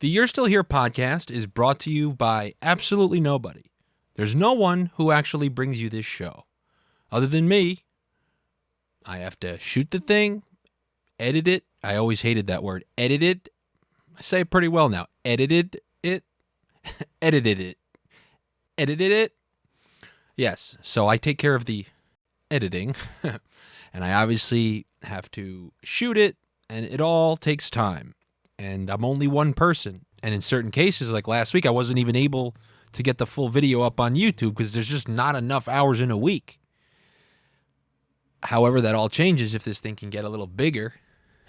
The You're Still Here podcast is brought to you by absolutely nobody. There's no one who actually brings you this show. Other than me, I have to shoot the thing, edit it. I always hated that word. Edited. I say it pretty well now. Edited it. Edited it. Edited it. Yes, so I take care of the editing, and I obviously have to shoot it, and it all takes time. And I'm only one person. And in certain cases, like last week, I wasn't even able to get the full video up on YouTube because there's just not enough hours in a week. However, that all changes if this thing can get a little bigger,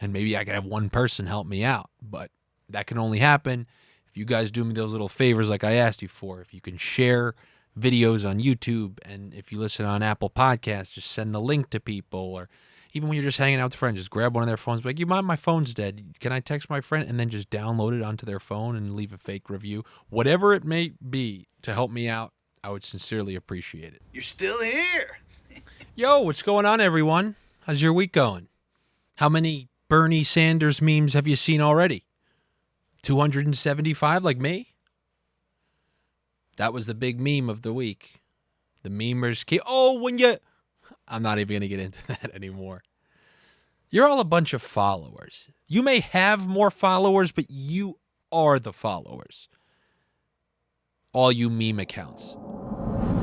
and maybe I can have one person help me out. But that can only happen if you guys do me those little favors like I asked you for. If you can share videos on YouTube, and if you listen on Apple Podcasts, just send the link to people, or even when you're just hanging out with friends, just grab one of their phones, be like, you mind, my phone's dead. Can I text my friend? And then just download it onto their phone and leave a fake review. Whatever it may be to help me out, I would sincerely appreciate it. You're still here. Yo, what's going on, everyone? How's your week going? How many Bernie Sanders memes have you seen already? 275 like me? That was the big meme of the week. The memers keep... I'm not even going to get into that anymore. You're all a bunch of followers. You may have more followers, but you are the followers. All you meme accounts.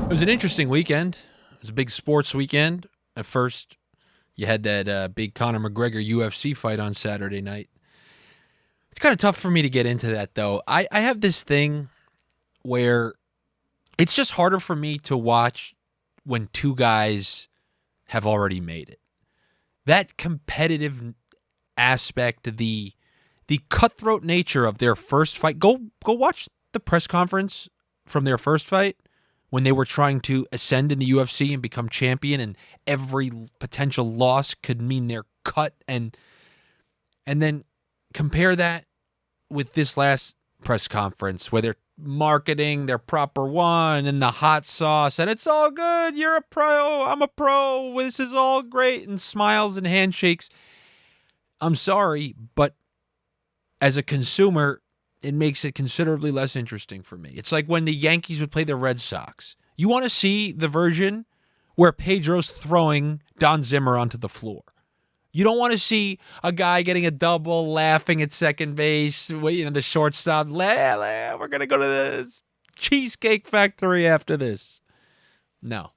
It was an interesting weekend. It was a big sports weekend. At first, you had that big Conor McGregor UFC fight on Saturday night. It's kind of tough for me to get into that, though. I have this thing where it's just harder for me to watch when two guys have already made it. That competitive aspect, the cutthroat nature of their first fight. Go watch the press conference from their first fight when they were trying to ascend in the UFC and become champion, and every potential loss could mean they're cut, and then compare that with this last press conference where they're marketing their proper one and the hot sauce, and it's all good. You're a pro. I'm a pro. This is all great, and smiles and handshakes. I'm sorry, but as a consumer, it makes it considerably less interesting for me. It's like when the Yankees would play the Red Sox. You want to see the version where Pedro's throwing Don Zimmer onto the floor. You don't want to see a guy getting a double, laughing at second base, the shortstop. We're going to go to the Cheesecake Factory after this. No.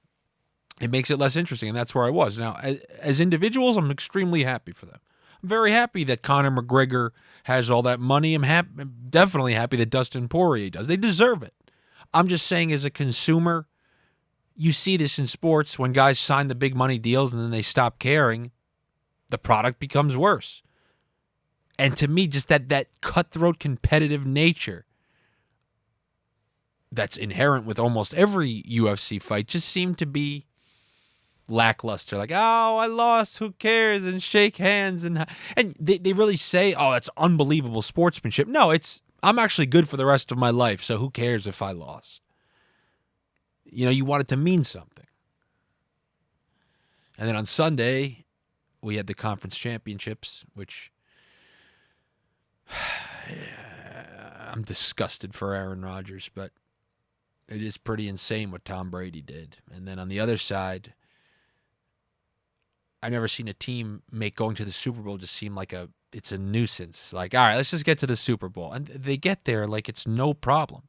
It makes it less interesting, and that's where I was. Now, as individuals, I'm extremely happy for them. I'm very happy that Conor McGregor has all that money. I'm definitely happy that Dustin Poirier does. They deserve it. I'm just saying, as a consumer, you see this in sports when guys sign the big money deals and then they stop caring. The product becomes worse. And to me, just that cutthroat competitive nature that's inherent with almost every UFC fight just seemed to be lackluster. Like, oh, I lost, who cares? And shake hands. And they really say, oh, that's unbelievable sportsmanship. No, I'm actually good for the rest of my life, so who cares if I lost? You want it to mean something. And then on Sunday, we had the conference championships, which I'm disgusted for Aaron Rodgers, but it is pretty insane what Tom Brady did. And then on the other side, I've never seen a team make going to the Super Bowl just seem like it's a nuisance. Like, all right, let's just get to the Super Bowl. And they get there like it's no problem.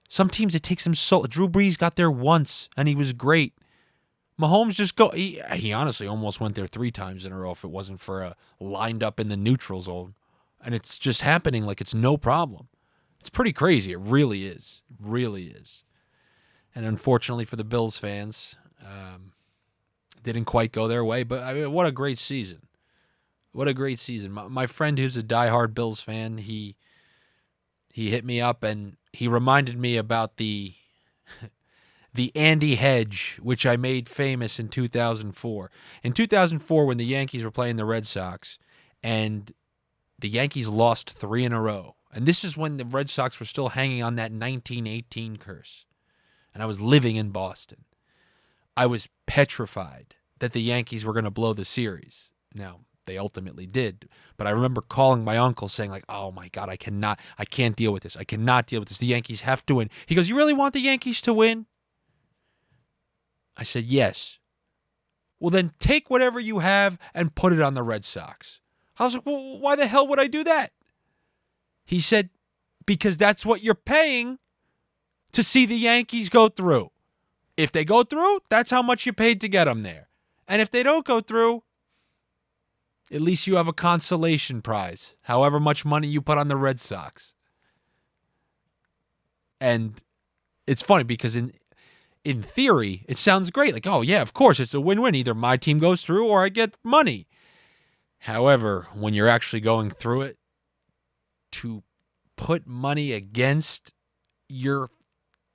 Some teams, it takes them Drew Brees got there once, and he was great. Mahomes just he honestly almost went there 3 times in a row if it wasn't for a lined up in the neutral zone. And it's just happening like it's no problem. It's pretty crazy. It really is. It really is. And unfortunately for the Bills fans, didn't quite go their way. But I mean, what a great season. What a great season. My friend who's a diehard Bills fan, he hit me up and he reminded me about the Andy hedge, which I made famous in 2004. In 2004, when the Yankees were playing the Red Sox, and the Yankees lost 3 in a row. And this is when the Red Sox were still hanging on that 1918 curse. And I was living in Boston. I was petrified that the Yankees were going to blow the series. Now, they ultimately did. But I remember calling my uncle saying like, oh my God, I can't deal with this. I cannot deal with this. The Yankees have to win. He goes, you really want the Yankees to win? I said, yes. Well, then take whatever you have and put it on the Red Sox. I was like, well, why the hell would I do that? He said, because that's what you're paying to see the Yankees go through. If they go through, that's how much you paid to get them there. And if they don't go through, at least you have a consolation prize, however much money you put on the Red Sox. And it's funny because in theory, it sounds great. Like, oh, yeah, of course, it's a win-win. Either my team goes through or I get money. However, when you're actually going through it, to put money against your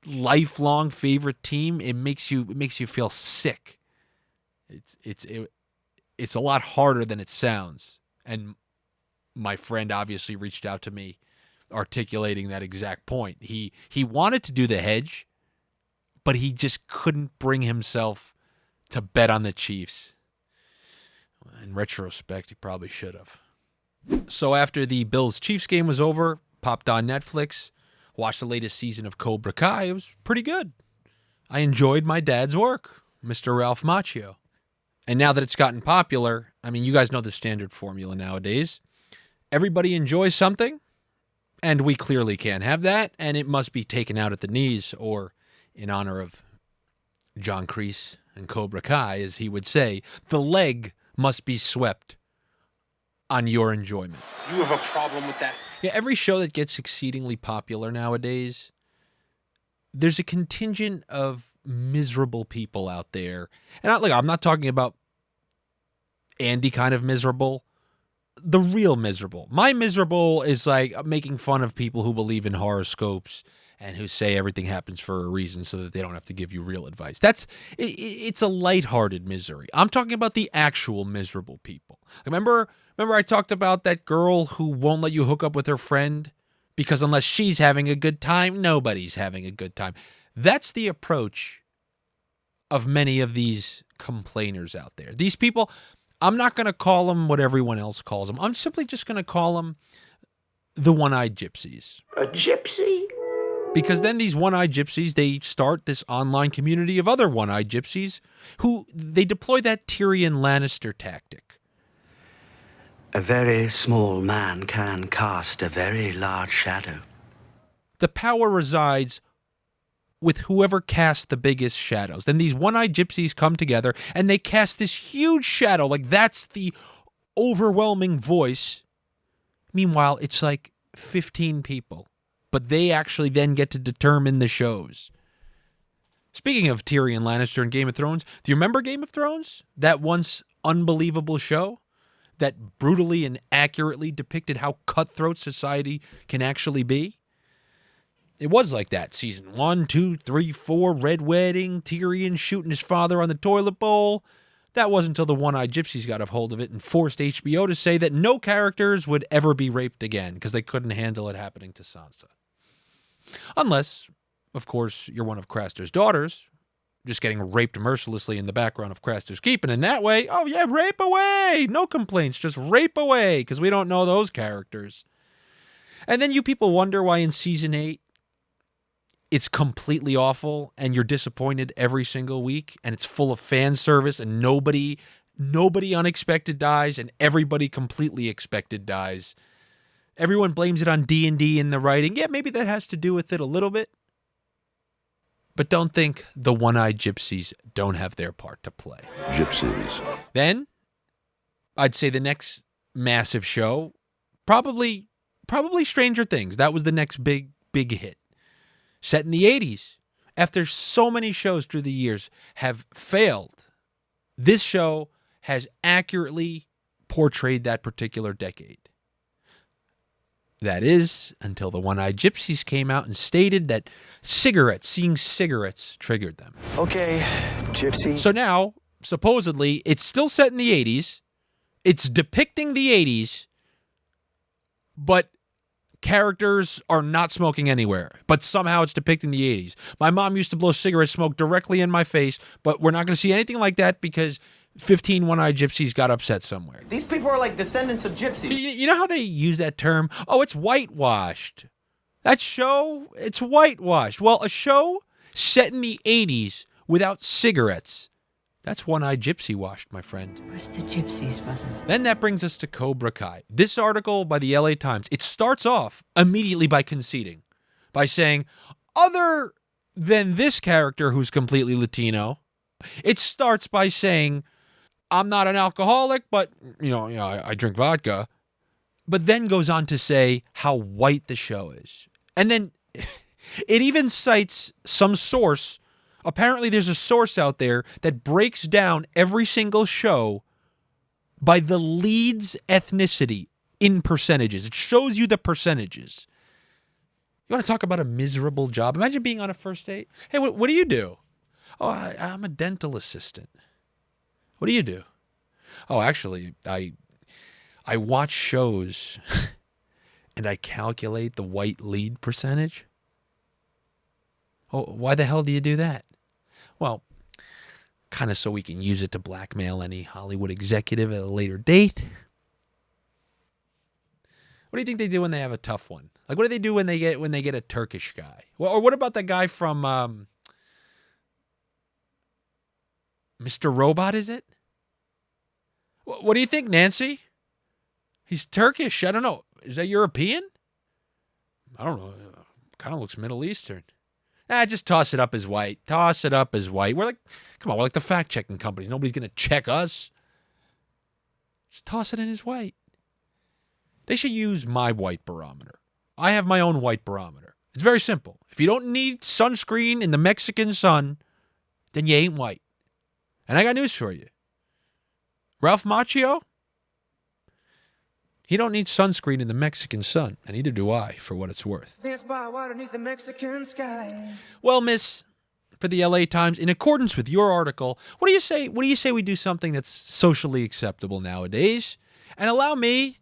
lifelong favorite team, it makes you feel sick. It's a lot harder than it sounds. And my friend obviously reached out to me articulating that exact point. He wanted to do the hedge, but he just couldn't bring himself to bet on the Chiefs. In retrospect, he probably should have. So after the Bills-Chiefs game was over, popped on Netflix, watched the latest season of Cobra Kai. It was pretty good. I enjoyed my dad's work, Mr. Ralph Macchio. And now that it's gotten popular, I mean, you guys know the standard formula nowadays. Everybody enjoys something, and we clearly can't have that, and it must be taken out at the knees, or in honor of John Kreese and Cobra Kai, as he would say, the leg must be swept on your enjoyment. You have a problem with that? Yeah, every show that gets exceedingly popular nowadays, there's a contingent of miserable people out there. And I'm not talking about Andy kind of miserable. The real miserable. My miserable is like making fun of people who believe in horoscopes and who say everything happens for a reason so that they don't have to give you real advice. It's a lighthearted misery. I'm talking about the actual miserable people. Remember I talked about that girl who won't let you hook up with her friend because unless she's having a good time, nobody's having a good time. That's the approach of many of these complainers out there. These people, I'm not going to call them what everyone else calls them. I'm simply just going to call them the One Eyed Gypsies. A gypsy? Because then these One Eyed Gypsies, they start this online community of other One Eyed Gypsies who they deploy that Tyrion Lannister tactic. A very small man can cast a very large shadow. The power resides with whoever casts the biggest shadows. Then these One Eyed Gypsies come together and they cast this huge shadow. Like that's the overwhelming voice. Meanwhile, it's like 15 people. But they actually then get to determine the shows. Speaking of Tyrion Lannister and Game of Thrones, do you remember Game of Thrones? That once unbelievable show that brutally and accurately depicted how cutthroat society can actually be? It was like that. Season 1, 2, 3, 4, Red Wedding, Tyrion shooting his father on the toilet bowl. That wasn't until the One Eyed Gypsies got a hold of it and forced HBO to say that no characters would ever be raped again because they couldn't handle it happening to Sansa. Unless, of course, you're one of Craster's daughters, just getting raped mercilessly in the background of Craster's Keep. And in that way, oh yeah, rape away. No complaints, just rape away because we don't know those characters. And then you people wonder why in Season 8, it's completely awful and you're disappointed every single week and it's full of fan service and nobody unexpected dies and everybody completely expected dies. Everyone blames it on D&D in the writing. Yeah, maybe that has to do with it a little bit. But don't think the One Eyed Gypsies don't have their part to play. Gypsies. Then, I'd say the next massive show, probably Stranger Things. That was the next big hit. Set in the 80s. After so many shows through the years have failed, this show has accurately portrayed that particular decade. That is, until the One Eyed Gypsies came out and stated that seeing cigarettes triggered them. Okay, Gypsy. So now, supposedly, it's still set in the 80s. It's depicting the 80s, but characters are not smoking anywhere. But somehow it's depicting the 80s. My mom used to blow cigarette smoke directly in my face, but we're not going to see anything like that because 15 One-Eyed Gypsies got upset somewhere. These people are like descendants of gypsies. You know how they use that term? Oh, it's whitewashed. That show, it's whitewashed. Well, a show set in the 80s without cigarettes, that's One-Eyed Gypsy washed, my friend. It was the gypsies, wasn't it? Then that brings us to Cobra Kai. This article by the LA Times, it starts off immediately by conceding, by saying, other than this character who's completely Latino, it starts by saying, I'm not an alcoholic, but, I drink vodka. But then goes on to say how white the show is. And then it even cites some source. Apparently there's a source out there that breaks down every single show by the lead's ethnicity in percentages. It shows you the percentages. You want to talk about a miserable job? Imagine being on a first date. Hey, what do you do? Oh, I'm a dental assistant. What do you do? Oh, actually, I watch shows and I calculate the white lead percentage. Oh, why the hell do you do that? Well, kind of so we can use it to blackmail any Hollywood executive at a later date. What do you think they do when they have a tough one? Like, what do they do when they get a Turkish guy? Well, or what about the guy from Mr. Robot, is it? What do you think, Nancy? He's Turkish. I don't know. Is that European? I don't know. Kind of looks Middle Eastern. Just toss it up as white. Toss it up as white. We're like the fact-checking companies. Nobody's going to check us. Just toss it in as white. They should use my white barometer. I have my own white barometer. It's very simple. If you don't need sunscreen in the Mexican sun, then you ain't white. And I got news for you. Ralph Macchio, he don't need sunscreen in the Mexican sun, and neither do I, for what it's worth. Dance by water beneath the Mexican sky. Well, miss, for the LA Times, in accordance with your article, what do you say we do something that's socially acceptable nowadays and allow me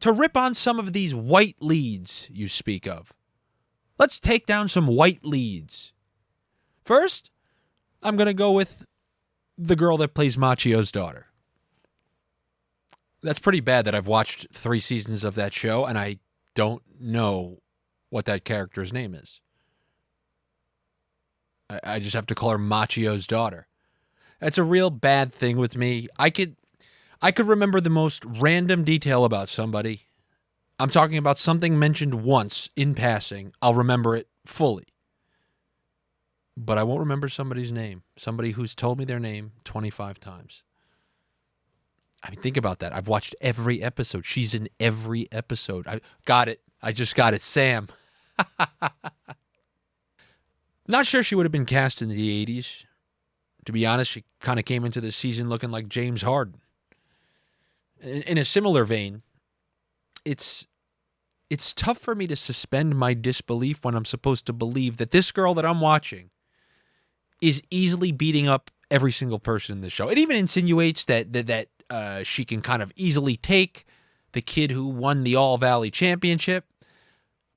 to rip on some of these white leads you speak of? Let's take down some white leads. First, I'm going to go with the girl that plays Macchio's daughter. That's pretty bad that I've watched 3 seasons of that show and I don't know what that character's name is. I just have to call her Macchio's daughter. That's a real bad thing with me. I could remember the most random detail about somebody. I'm talking about something mentioned once in passing. I'll remember it fully. But I won't remember somebody's name. Somebody who's told me their name 25 times. I mean, think about that. I've watched every episode. She's in every episode. I got it. I just got it. Sam. Not sure she would have been cast in the 80s. To be honest, she kind of came into the season looking like James Harden. In a similar vein, it's tough for me to suspend my disbelief when I'm supposed to believe that this girl that I'm watching is easily beating up every single person in the show. It even insinuates that she can kind of easily take the kid who won the All Valley Championship.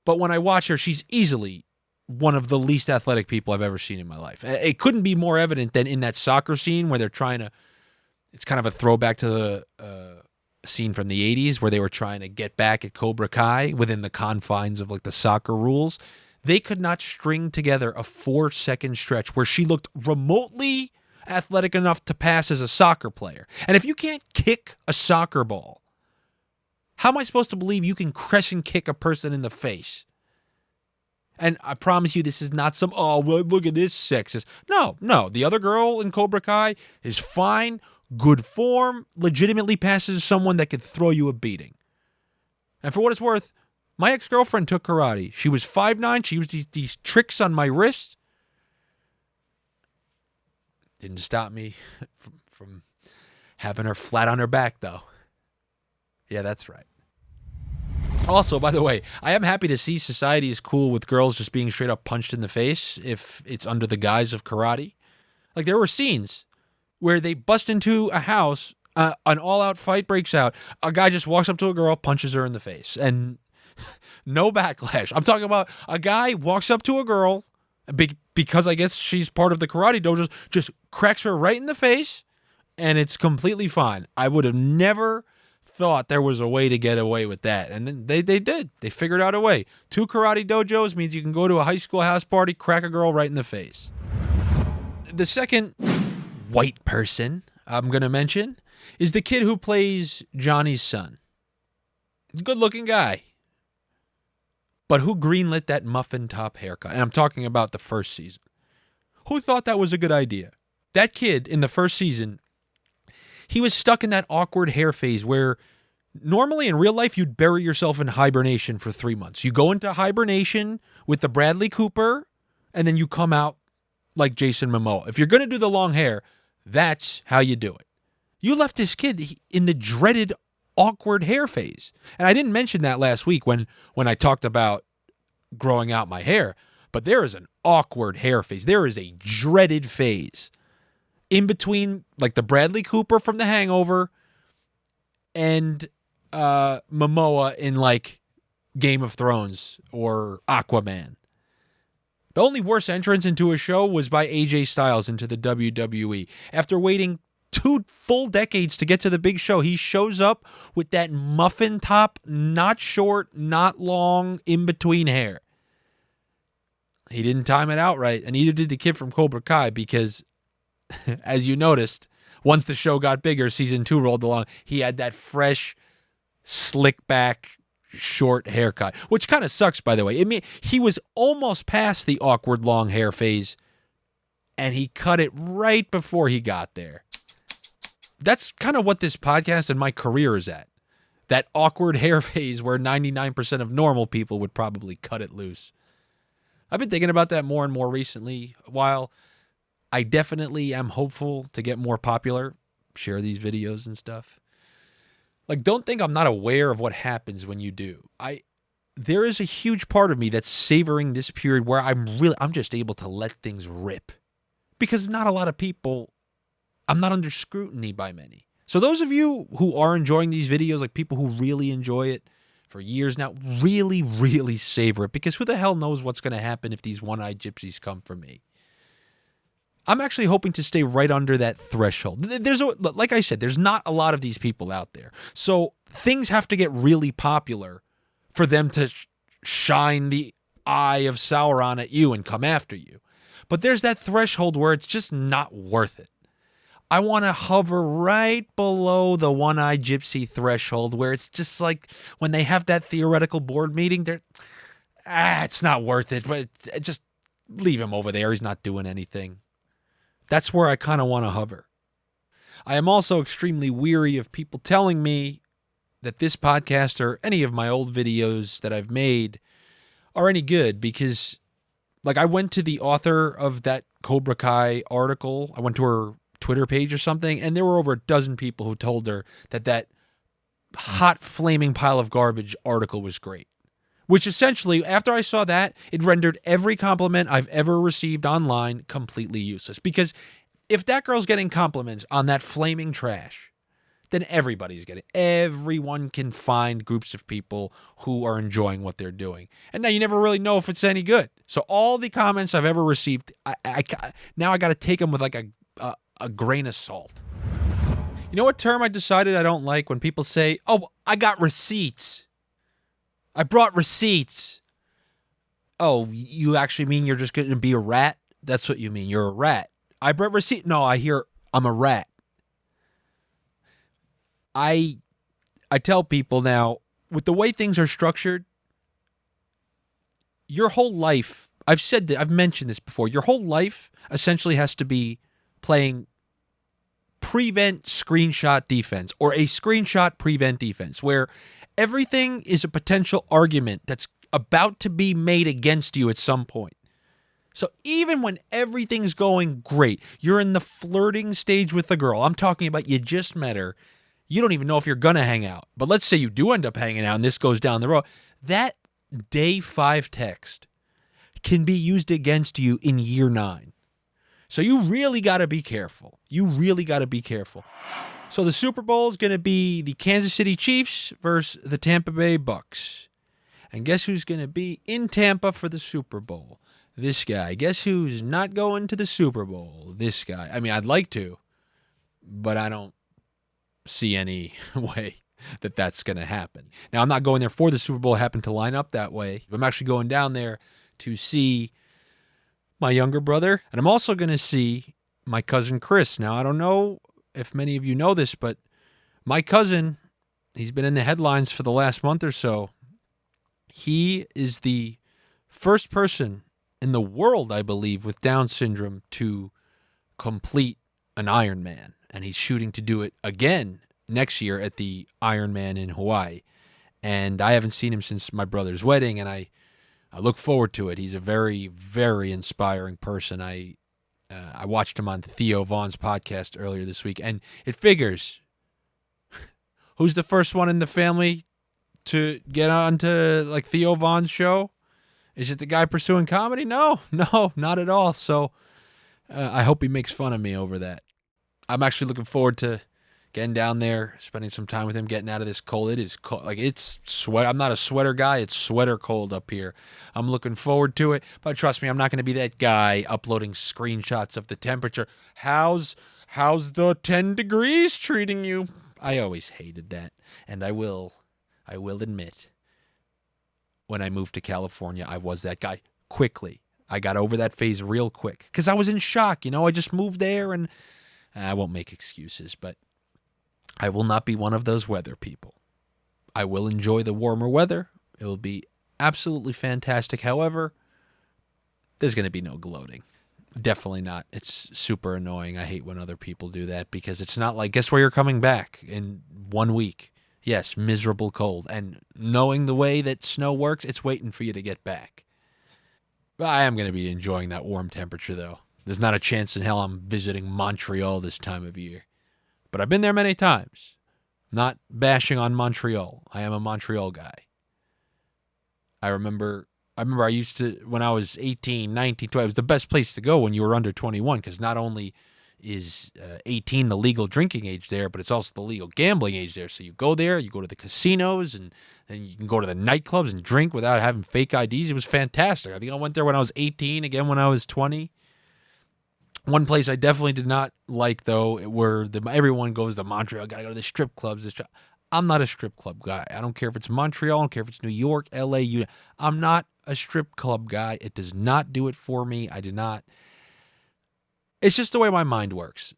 But when I watch her, she's easily one of the least athletic people I've ever seen in my life. It couldn't be more evident than in that soccer scene where they're trying to, it's kind of a throwback to the scene from the 80s where they were trying to get back at Cobra Kai within the confines of like the soccer rules. They could not string together a 4-second stretch where she looked remotely athletic enough to pass as a soccer player. And if you can't kick a soccer ball, how am I supposed to believe you can crescent kick a person in the face? And I promise you, this is not some, oh, well, look at this sexist. No. The other girl in Cobra Kai is fine, good form, legitimately passes someone that could throw you a beating. And for what it's worth, my ex-girlfriend took karate. She was 5'9". She used these tricks on my wrist. Didn't stop me from having her flat on her back, though. Yeah, that's right. Also, by the way, I am happy to see society is cool with girls just being straight up punched in the face if it's under the guise of karate. Like, there were scenes where they bust into a house, an all-out fight breaks out, a guy just walks up to a girl, punches her in the face, and no backlash. I'm talking about a guy walks up to a girl, because I guess she's part of the karate dojo, just cracks her right in the face, and it's completely fine. I would have never thought there was a way to get away with that, and then they did. They figured out a way. 2 karate dojos means you can go to a high school house party, crack a girl right in the face. The second white person I'm going to mention is the kid who plays Johnny's son. Good-looking guy. But who greenlit that muffin top haircut? And I'm talking about the first season. Who thought that was a good idea? That kid in the first season, he was stuck in that awkward hair phase where normally in real life you'd bury yourself in hibernation for 3 months. You go into hibernation with the Bradley Cooper, and then you come out like Jason Momoa. If you're going to do the long hair, that's how you do it. You left this kid in the dreaded awkward hair phase. And I didn't mention that last week when I talked about growing out my hair, but there is an awkward hair phase. There is a dreaded phase in between, like the Bradley Cooper from The Hangover and Momoa in like Game of Thrones or Aquaman. The only worst entrance into a show was by AJ Styles into the WWE. After waiting 2 full decades to get to the big show, he shows up with that muffin top, not short, not long, in-between hair. He didn't time it out right, and neither did the kid from Cobra Kai because, as you noticed, once the show got bigger, season 2 rolled along, he had that fresh, slick back, short haircut, which kind of sucks, by the way. I mean, he was almost past the awkward long hair phase, and he cut it right before he got there. That's kind of what this podcast and my career is at. That awkward hair phase where 99% of normal people would probably cut it loose. I've been thinking about that more and more recently. While I definitely am hopeful to get more popular, share these videos and stuff. Like, don't think I'm not aware of what happens when you do. There is a huge part of me that's savoring this period where I'm just able to let things rip. Because not a lot of people, I'm not under scrutiny by many. So those of you who are enjoying these videos, like people who really enjoy it for years now, really, really savor it. Because who the hell knows what's going to happen if these one-eyed gypsies come for me. I'm actually hoping to stay right under that threshold. Like I said, there's not a lot of these people out there. So things have to get really popular for them to shine the eye of Sauron at you and come after you. But there's that threshold where it's just not worth it. I want to hover right below the one-eyed gypsy threshold where it's just like when they have that theoretical board meeting, it's not worth it. But just leave him over there. He's not doing anything. That's where I kind of want to hover. I am also extremely weary of people telling me that this podcast or any of my old videos that I've made are any good because, like, I went to the author of that Cobra Kai article. I went to her Twitter page or something, and there were over a dozen people who told her that hot, flaming pile of garbage article was great. Which essentially, after I saw that, it rendered every compliment I've ever received online completely useless. Because if that girl's getting compliments on that flaming trash, then everybody's getting it. Everyone can find groups of people who are enjoying what they're doing. And now you never really know if it's any good. So all the comments I've ever received, now I got to take them with like a grain of salt. You know what term I decided I don't like? When people say, oh, I got receipts. I brought receipts. Oh, you actually mean you're just going to be a rat? That's what you mean. You're a rat. I brought receipt. No, I hear I'm a rat. I tell people now, with the way things are structured, your whole life, I've said that, I've mentioned this before, your whole life essentially has to be playing prevent screenshot defense or a screenshot prevent defense where everything is a potential argument that's about to be made against you at some point. So even when everything's going great, you're in the flirting stage with the girl. I'm talking about you just met her. You don't even know if you're going to hang out. But let's say you do end up hanging out and this goes down the road. That day 5 text can be used against you in year 9. So you really got to be careful. You really got to be careful. So the Super Bowl is going to be the Kansas City Chiefs versus the Tampa Bay Bucks. And guess who's going to be in Tampa for the Super Bowl? This guy. Guess who's not going to the Super Bowl? This guy. I mean, I'd like to. but I don't see any way that that's going to happen. Now, I'm not going there for the Super Bowl. It happened to line up that way. I'm actually going down there to see my younger brother, and I'm also going to see my cousin Chris. Now, I don't know if many of you know this, but my cousin, he's been in the headlines for the last month or so. He is the first person in the world, I believe, with Down syndrome to complete an Ironman, and he's shooting to do it again next year at the Ironman in Hawaii. And I haven't seen him since my brother's wedding, and I look forward to it. He's a very, very inspiring person. I watched him on Theo Vaughn's podcast earlier this week, and it figures. Who's the first one in the family to get on to like Theo Vaughn's show? Is it the guy pursuing comedy? No, not at all. So I hope he makes fun of me over that. I'm actually looking forward to getting down there, spending some time with him, getting out of this cold. It is cold. Like, it's sweat. I'm not a sweater guy. It's sweater cold up here. I'm looking forward to it. But trust me, I'm not going to be that guy uploading screenshots of the temperature. How's the 10 degrees treating you? I always hated that. And I will admit, when I moved to California, I was that guy quickly. I got over that phase real quick because I was in shock. I just moved there, and I won't make excuses, but I will not be one of those weather people. I will enjoy the warmer weather. It will be absolutely fantastic. However, there's going to be no gloating. Definitely not. It's super annoying. I hate when other people do that because it's not like, guess where you're coming back in 1 week? Yes, miserable cold. And knowing the way that snow works, it's waiting for you to get back. But I am going to be enjoying that warm temperature, though. There's not a chance in hell I'm visiting Montreal this time of year. But I've been there many times. Not bashing on Montreal. I am a Montreal guy. I remember I used to, when I was 18, 19, 20, it was the best place to go when you were under 21 because not only is 18 the legal drinking age there, but it's also the legal gambling age there. So you go there, you go to the casinos, and you can go to the nightclubs and drink without having fake IDs. It was fantastic. I think I went there when I was 18, again when I was 20. One place I definitely did not like, though, where everyone goes to Montreal, gotta go to the strip clubs. I'm not a strip club guy. I don't care if it's Montreal, I don't care if it's New York, LA, I'm not a strip club guy. It does not do it for me. I do not. It's just the way my mind works.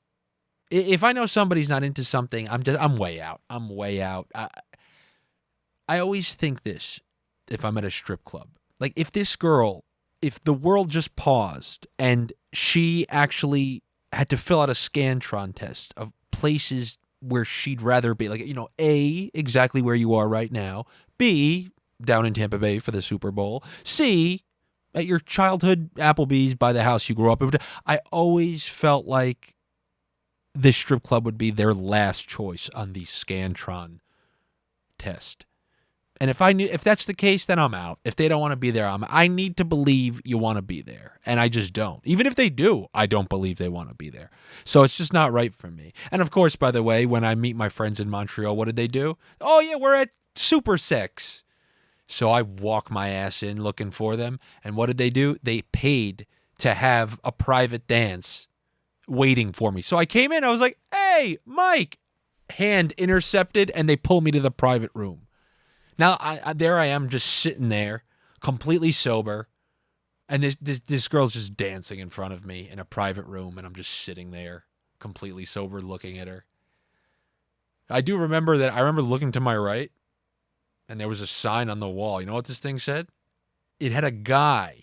If I know somebody's not into something, I'm way out. I'm way out. I always think this if I'm at a strip club. Like, if the world just paused and she actually had to fill out a Scantron test of places where she'd rather be, like, A, exactly where you are right now, B, down in Tampa Bay for the Super Bowl, C, at your childhood Applebee's by the house you grew up in. I always felt like this strip club would be their last choice on the Scantron test. And if that's the case, then I'm out. If they don't want to be there, I need to believe you want to be there. And I just don't. Even if they do, I don't believe they want to be there. So it's just not right for me. And of course, by the way, when I meet my friends in Montreal, what did they do? Oh yeah, we're at Super Sex. So I walk my ass in looking for them. And what did they do? They paid to have a private dance waiting for me. So I came in, I was like, hey, Mike. Hand intercepted, and they pulled me to the private room. Now, there I am just sitting there, completely sober, and this girl's just dancing in front of me in a private room, and I'm just sitting there, completely sober, looking at her. I do remember that. I remember looking to my right, and there was a sign on the wall. You know what this thing said? It had a guy.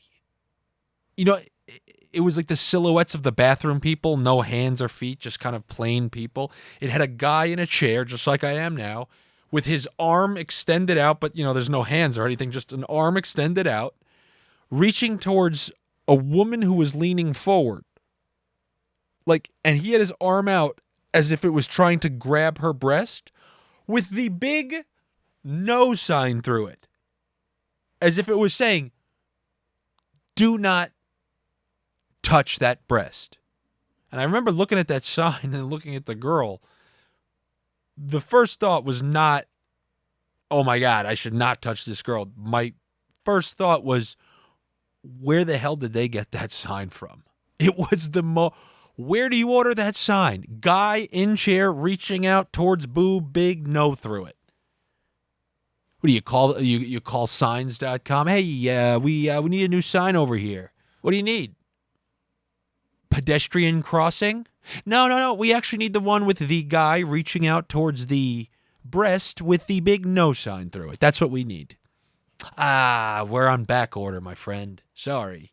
It was like the silhouettes of the bathroom people, no hands or feet, just kind of plain people. It had a guy in a chair, just like I am now, with his arm extended out, but, there's no hands or anything, just an arm extended out, reaching towards a woman who was leaning forward. And he had his arm out as if it was trying to grab her breast with the big no sign through it. As if it was saying, do not touch that breast. And I remember looking at that sign and looking at the girl. The first thought was not, oh my God, I should not touch this girl. My first thought was, where the hell did they get that sign from? It was Where do you order that sign? Guy in chair reaching out towards boob, big no through it. What do you call you call signs.com? Hey, we need a new sign over here. What do you need? Pedestrian crossing? No. We actually need the one with the guy reaching out towards the breast with the big no sign through it. That's what we need. We're on back order, my friend. Sorry.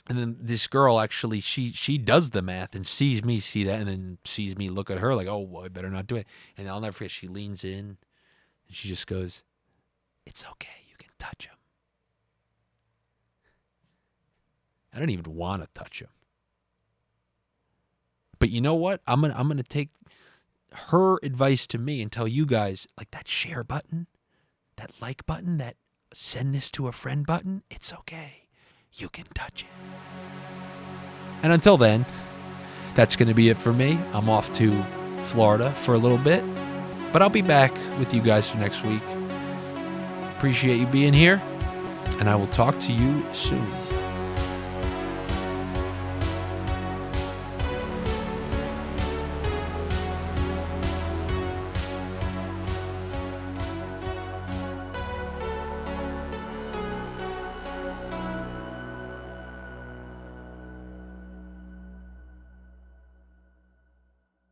And then this girl actually, she does the math and sees me see that and then sees me look at her like, oh, well, I better not do it. And I'll never forget, she leans in and she just goes, it's okay, you can touch him. I don't even want to touch him. But you know what? I'm gonna take her advice to me and tell you guys, like that share button, that like button, that send this to a friend button, it's okay. You can touch it. And until then, that's going to be it for me. I'm off to Florida for a little bit, but I'll be back with you guys for next week. Appreciate you being here, and I will talk to you soon.